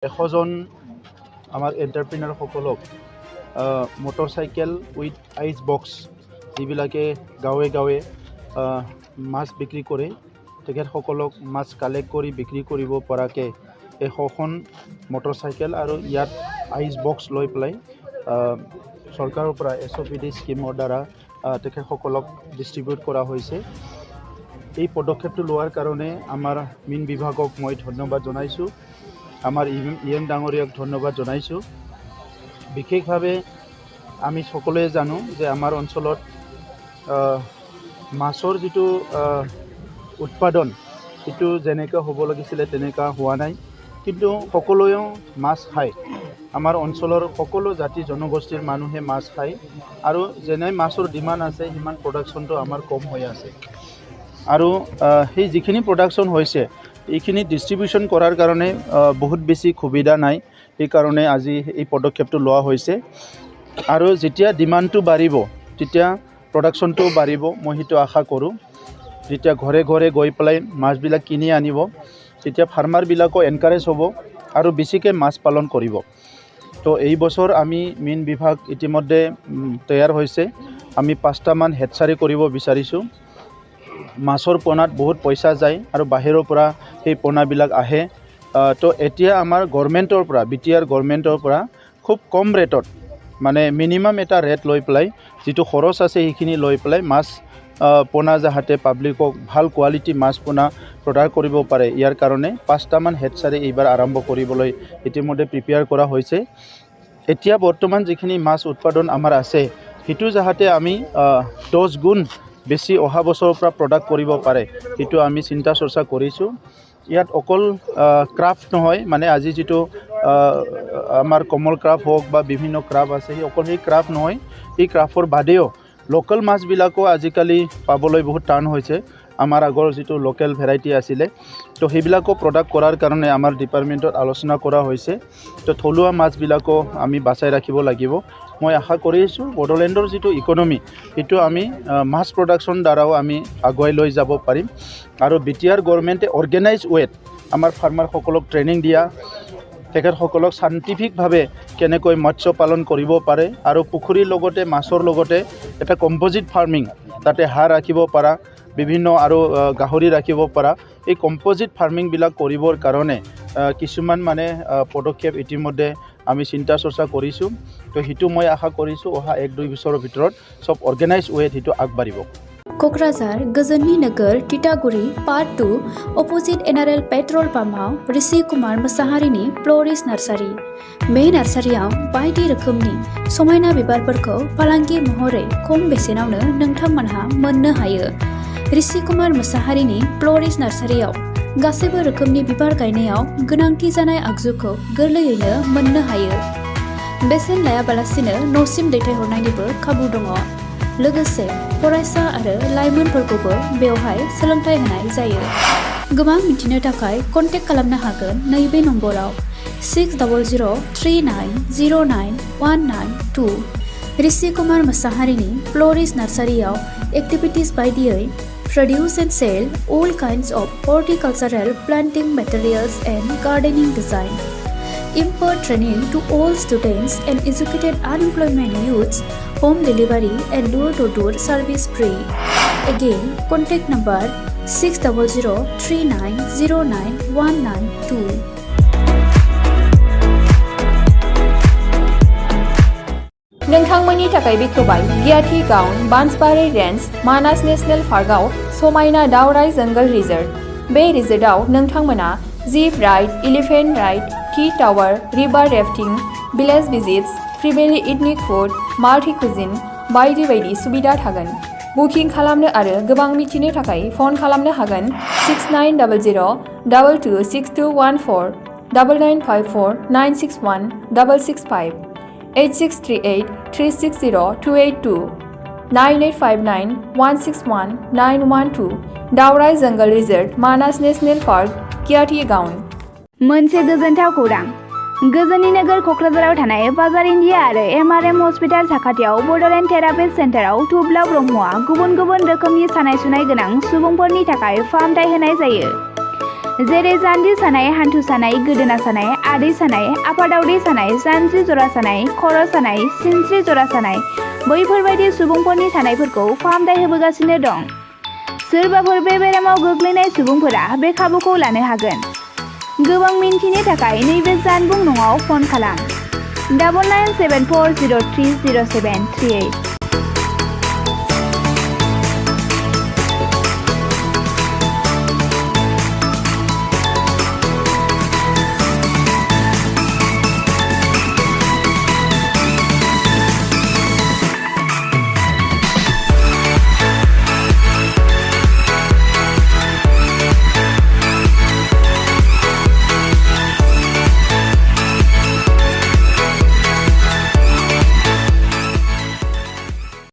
100জন আমাৰ এণ্টাৰপ্ৰিনাৰসকলক motorcycle with ice box যিবিলাকে গাঁৱে গাঁৱে মাছ বিক্ৰী কৰে তেখেতসকলক মাছ কালেক্ট কৰি বিক্ৰী কৰিব পৰাকৈ 100খন মটৰচাইকেল আৰু ইয়াত আইচ বক্স লৈ পেলাই চৰকাৰৰ পৰা SOPD স্কিমৰ দ্বাৰা তেখেতসকলক ডিষ্ট্ৰিবিউট কৰা হৈছে। এই পদক্ষেপটো লোৱাৰ কাৰণে আমাৰ মীন বিভাগক মই ধন্যবাদ জনাইছোঁ। আমাৰ EM ডাঙৰীয়াক ধন্যবাদ জনাইছোঁ। বিশেষভাৱে আমি সকলোৱে জানো যে আমাৰ অঞ্চলত মাছৰ যিটো উৎপাদন সেইটো যেনেকৈ হ'ব লাগিছিলে তেনেকুৱা হোৱা নাই, কিন্তু সকলোৱেও মাছ খায়। আমাৰ অঞ্চলৰ সকলো জাতি জনগোষ্ঠীৰ মানুহে মাছ খায় আৰু যেনে মাছৰ ডিমাণ্ড আছে সিমান প্ৰডাকশ্যনটো আমাৰ কম হৈ আছে। আৰু সেই যিখিনি প্ৰডাকশ্যন হৈছে এইখিনি ডিষ্ট্ৰিবিউশ্যন কৰাৰ কাৰণে বহুত বেছি সুবিধা নাই, সেইকাৰণে আজি এই পদক্ষেপটো লোৱা হৈছে। আৰু যেতিয়া ডিমাণ্ডটো বাঢ়িব তেতিয়া প্ৰডাকশ্যনটোও বাঢ়িব, মই সেইটো আশা কৰোঁ। যেতিয়া ঘৰে ঘৰে গৈ পেলাই মাছবিলাক কিনি আনিব তেতিয়া ফাৰ্মাৰবিলাকো এনকাৰেজ হ'ব আৰু বেছিকৈ মাছ পালন কৰিব। তো এই বছৰ আমি মীন বিভাগ ইতিমধ্যে তৈয়াৰ হৈছে। আমি 5টামান হেটচাৰী কৰিব বিচাৰিছোঁ। মাছৰ পোনাত বহুত পইচা যায় আৰু বাহিৰৰ পৰা সেই পোনাবিলাক আহে। তো এতিয়া আমাৰ গভৰ্ণমেণ্টৰ পৰা BTR গভৰ্ণমেণ্টৰ পৰা খুব কম ৰেটত মানে মিনিমাম এটা ৰেট লৈ পেলাই যিটো খৰচ আছে সেইখিনি লৈ পেলাই মাছ পোনা যাহাতে পাব্লিকক ভাল কোৱালিটি মাছ পোনা প্ৰদান কৰিব পাৰে, ইয়াৰ কাৰণে 5টামান হেটচাৰী এইবাৰ আৰম্ভ কৰিবলৈ ইতিমধ্যে প্ৰিপেয়াৰ কৰা হৈছে। এতিয়া বৰ্তমান যিখিনি মাছ উৎপাদন আমাৰ আছে সেইটো যাহাতে আমি 10 গুণ বেছি অহা বছৰৰ পৰা প্ৰডাক্ট কৰিব পাৰে সেইটো আমি চিন্তা চৰ্চা কৰিছোঁ। ইয়াত অকল ক্ৰাফ্ট নহয়, মানে আজি যিটো আমাৰ কমল ক্ৰাফ্ট হওক বা বিভিন্ন ক্ৰাফ্ট আছে সেই অকল সেই ক্ৰাফ্ট নহয়, এই ক্ৰাফ্টৰ বাদেও লোকেল মাছবিলাকো আজিকালি পাবলৈ বহুত টান হৈছে। আমাৰ আগৰ যিটো লোকেল ভেৰাইটি আছিলে তো সেইবিলাকো প্ৰডাক্ট কৰাৰ কাৰণে আমাৰ ডিপাৰ্টমেণ্টত আলোচনা কৰা হৈছে। তো থলুৱা মাছবিলাকো আমি বাচাই ৰাখিব লাগিব। মই আশা কৰিছোঁ বড়োলেণ্ডৰ যিটো ইকনমি সেইটো আমি মাছ প্ৰডাকশ্যন দ্বাৰাও আমি আগুৱাই লৈ যাব পাৰিম। আৰু BTR গভৰ্ণমেণ্টে অৰ্গেনাইজ ৱেত আমাৰ ফাৰ্মাৰসকলক ট্ৰেইনিং দিয়া, তেখেতসকলক চাইণ্টিফিকভাৱে কেনেকৈ মৎস্য পালন কৰিব পাৰে আৰু পুখুৰীৰ লগতে মাছৰ লগতে এটা কম্প'জিট ফাৰ্মিং তাতে হাঁহ ৰাখিব পৰা, বিভিন্ন আৰু গাহৰি ৰাখিব পৰা, এই কম্প'জিট ফাৰ্মিংবিলাক কৰিবৰ কাৰণে কিছুমান মানে পদক্ষেপ ইতিমধ্যে আমি চিন্তা চৰ্চা কৰিছোঁ। তো সেইটো মই আশা কৰিছোঁ অহা 1-2 বছৰৰ ভিতৰত চব অৰ্গেনাইজ ৱেত সেইটো আগবাঢ়িব। क'क्राझार गोजोननि नोगोर Titaguri part 2 opposite NRL petrol पाम्पआव Rishi Kumar मोसाहारिनि फ्ल'रिस्ट nursery. बे नार्सारियाव बायदि रोखोमनि समायना बिबारफोरखौ फालांगि महरै खम बेसेनावनो नोंथांमोनहा मोननो हायो। ऋषि कुमार मोसाहारिनि फ्ल'रिस्ट नार्सारियाव गासैबो रोखोमनि बिबार गायनायाव गोनांथि जानाय आगजुखौ गोरलैयैनो मोननो हायो। बेसेन लायाबालासिनो न'सिम दैथायहरनायनिबो खाबु दङ। लोगोसे फरायसा आरो लाइमोनफोरखौबो बेवहाय सोलोंथाइ होनाय जायो। गोबां मिथिनो थाखाय कन्टेक्ट खालामनो हागोन नैबे नम्बराव 6009091992। ऋषि कुमार मोसाहारिनि फ्ल'रिस्ट नार्सारियाव एक्टिभिटिज बायदियै produce and sell all kinds of horticultural planting materials and gardening design. Impart training to all students and educated unemployment youths, home delivery and door-to-door service free. Again, contact number 6003909192. नोंथांमोननि थाखाय बेखेवबाय गियाथि गाउन Bansbari range Manas national पार्कआव समायना दावराइ जंगल resort. बे रिजर्टआव नोंथांमोना jeep ride, elephant ride, tea tower, river rafting, village visits, family ethnic food, multi cuisine बायदि बायदि सुबिदा थागोन। बुकिं खालामनो आरो गोबां मिथिनो थाखाय फन खालामनो हागोन 6900226214 9954961665 8638360282 9859161912 दावराइ जंगल रिजर्ट मानास नेशनेल पार्क गियाथि गाउन। मोनसे गोजोनथाव खौरां। गोजोननि नोगोर क'क्राझाराव थानाय बाजार इन्डिया आरो MRM हस्पिटाल साखाथियाव बड'लेण्ड थेरापिस्ट सेन्टाराव थुब्ला ब्रह्मआ गुबुन गुबुन रोखोमनि सानाय सुनाय गोनां सुबुंफोरनि थाखाय फाहामथाय होनाय जायो। जेरै जान्जि सानाय, हान्थु सानाय, गोदोना सानाय, आदै सानाय, आफादावदै सानाय, जान्जि जरा सानाय, खर' सानाय, सिनस्रि जरा सानाय बैफोरबायदि सुबुंफोरनि सानायफोरखौ फाहामथाय होबोगासिनो दं। सोरबाफोर बे बेरामाव गोग्लैनाय सुबुंफोरा बे खाबुखौ लानो हागोन। गोबां मिन्थिनो थाखाय नैबे जानबुं नङाव फन खालाम 9974030738।